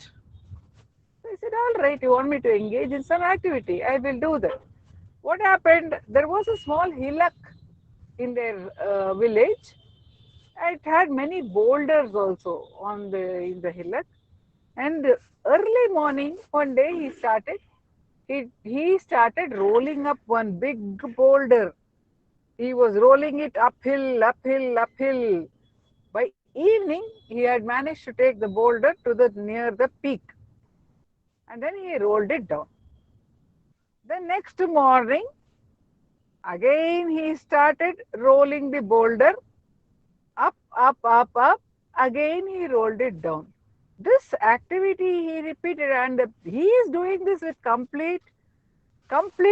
B: So I said, "All right, you want me to engage in some activity? I will do that." What happened? There was a small hillock in their village. It had many boulders also on the in the hillock. And early morning, one day he started rolling up one big boulder. He was rolling it uphill, uphill, uphill. By evening, he had managed to take the boulder to the near the peak, and then he rolled it down. The next morning, again he started rolling the boulder up, up, up, up. Again he rolled it down. This activity he repeated, and he is doing this with complete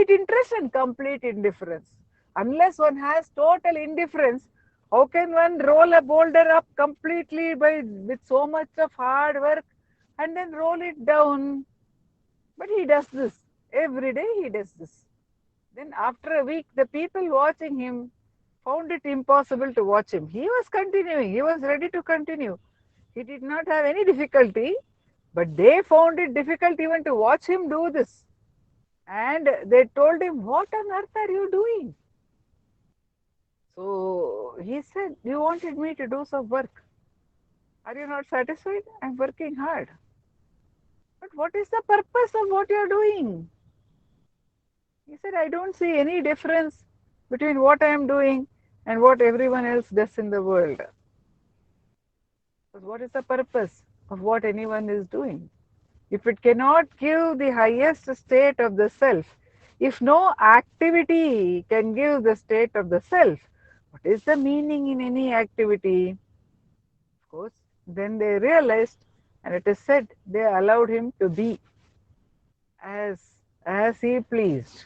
B: interest and complete indifference. Unless one has total indifference, how can one roll a boulder up completely by with so much of hard work and then roll it down? But he does this. Every day he does this. Then after a week, the people watching him found it impossible to watch him. He was continuing. He was ready to continue. He did not have any difficulty, but they found it difficult even to watch him do this. And they told him, "What on earth are you doing?" So he said, "You wanted me to do some work. Are you not satisfied? I'm working hard. But what is the purpose of what you're doing?" He said, "I don't see any difference between what I am doing and what everyone else does in the world. But what is the purpose of what anyone is doing? If it cannot give the highest state of the self, if no activity can give the state of the self, what is the meaning in any activity?" Of course, then they realized, and it is said, they allowed him to be as he pleased.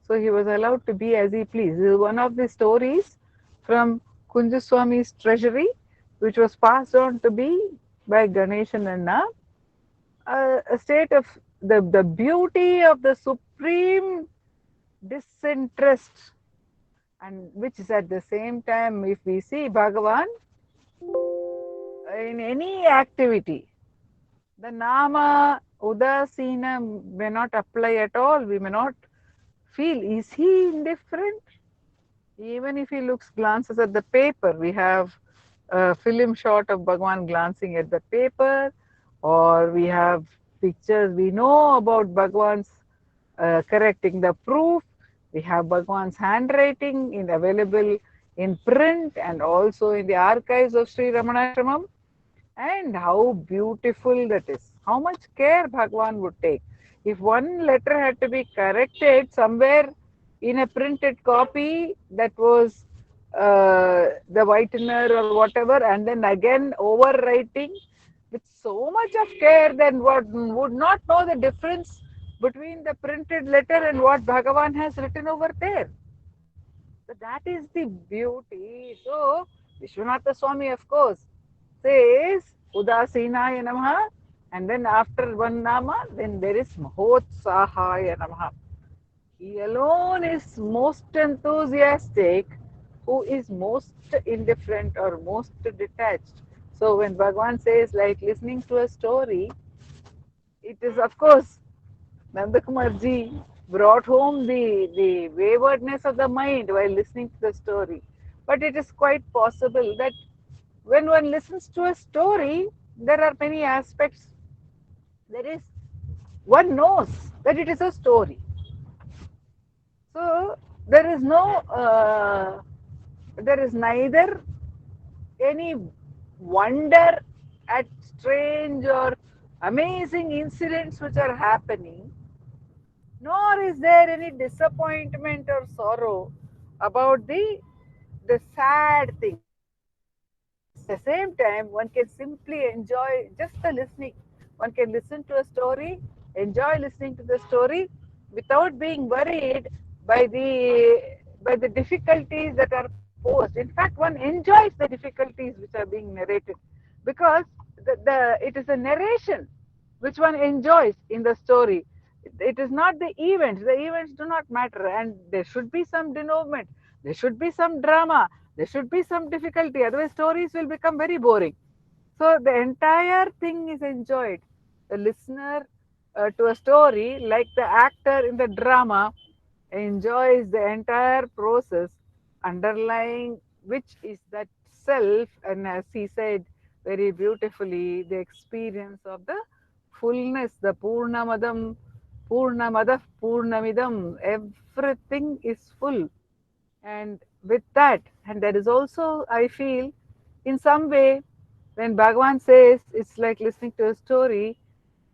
B: So he was allowed to be as he pleased. This is one of the stories from Kunjaswami's treasury, which was passed on to be by Ganeshan Anna. A state of the beauty of the supreme disinterest, and which is at the same time, if we see Bhagavan in any activity, the nama udasina may not apply at all. We may not feel, is he indifferent? Even if he glances at the paper, we have a film shot of Bhagavan glancing at the paper, or we have pictures, we know about Bhagavan's correcting the proof. We have Bhagavan's handwriting available in print and also in the archives of Sri Ramanasramam. And how beautiful that is. How much care Bhagavan would take. If one letter had to be corrected somewhere in a printed copy, that was the whitener or whatever, and then again overwriting with so much of care, then one would not know the difference between the printed letter and what Bhagavan has written over there. So that is the beauty. So Vishwanatha Swami, of course, says Udasinaya Namaha, and then after one Nama, then there is Mahotsahaya Namaha. He alone is most enthusiastic, who is most indifferent or most detached. So when Bhagavan says, like listening to a story, it is, of course, Nandakumarji brought home the waywardness of the mind while listening to the story. But it is quite possible that when one listens to a story, there are many aspects. There is, one knows that it is a story. So there is there is neither any wonder at strange or amazing incidents which are happening, nor is there any disappointment or sorrow about the sad things. At the same time, one can simply enjoy just the listening. One can listen to a story, enjoy listening to the story without being worried by the difficulties that are posed. In fact, one enjoys the difficulties which are being narrated because it is a narration which one enjoys in the story. It is not the events. The events do not matter, and there should be some denouement. There should be some drama. There should be some difficulty. Otherwise, stories will become very boring. So the entire thing is enjoyed. The listener to a story, like the actor in the drama, enjoys the entire process underlying which is that self, and as he said very beautifully, the experience of the fullness, the Purnamada Purnamidam, everything is full. And with that, and that is also, I feel, in some way, when Bhagavan says it's like listening to a story,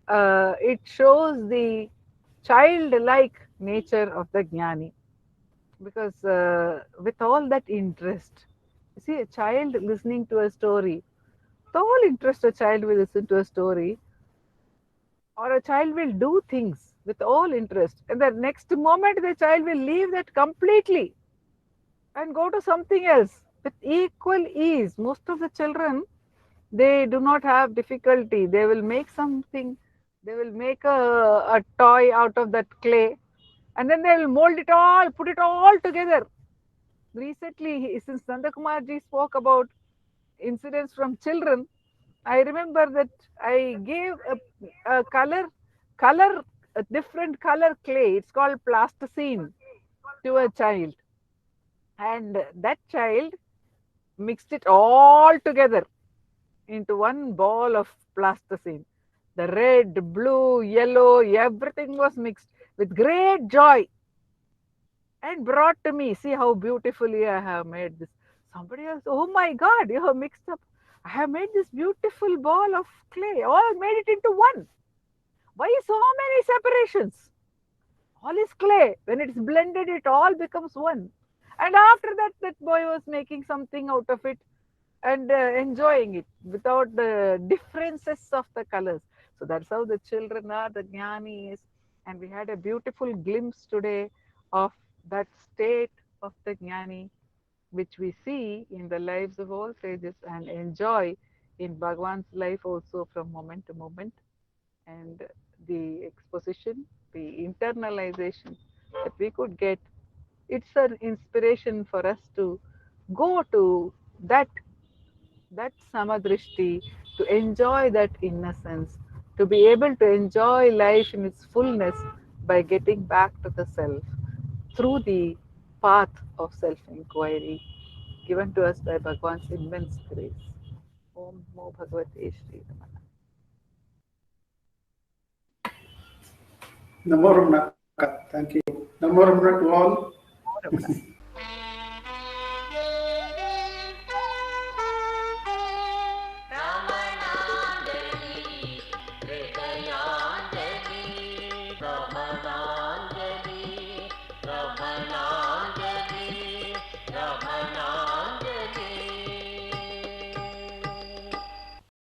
B: it shows the childlike nature of the jnani, because with all that interest, you see, a child listening to a story, with all interest, a child will listen to a story, or a child will do things with all interest, and the next moment the child will leave that completely and go to something else with equal ease. Most of the children, they do not have difficulty. They will make something, they will make a toy out of that clay, and then they will mold it all, put it all together. Recently, since Nandakumar ji spoke about incidents from children, I remember that I gave a color, a different color clay. It's called plasticine to a child, and that child mixed it all together into one ball of plasticine. The red, blue, yellow, everything was mixed with great joy and brought to me. See how beautifully I have made this. Somebody else, oh my God, you have mixed up. I have made this beautiful ball of clay, all made it into one. Why so many separations? All is clay. When it's blended, it all becomes one. And after that, that boy was making something out of it and enjoying it without the differences of the colors. So that's how the children are, the jnani is. And we had a beautiful glimpse today of that state of the jnani, which we see in the lives of all sages and enjoy in Bhagwan's life also from moment to moment. And the exposition, the internalization that we could get, it's an inspiration for us to go to that samadrishti, to enjoy that innocence, to be able to enjoy life in its fullness by getting back to the self through the path of self-inquiry given to us by Bhagwan's immense grace. Om Mo Bhagavate Shri Ramana.
A: Namo Ramana. Thank you. Namo Ramana to all.
B: Ramana.
C: Ramananjali, Hridayanjali, Ramana.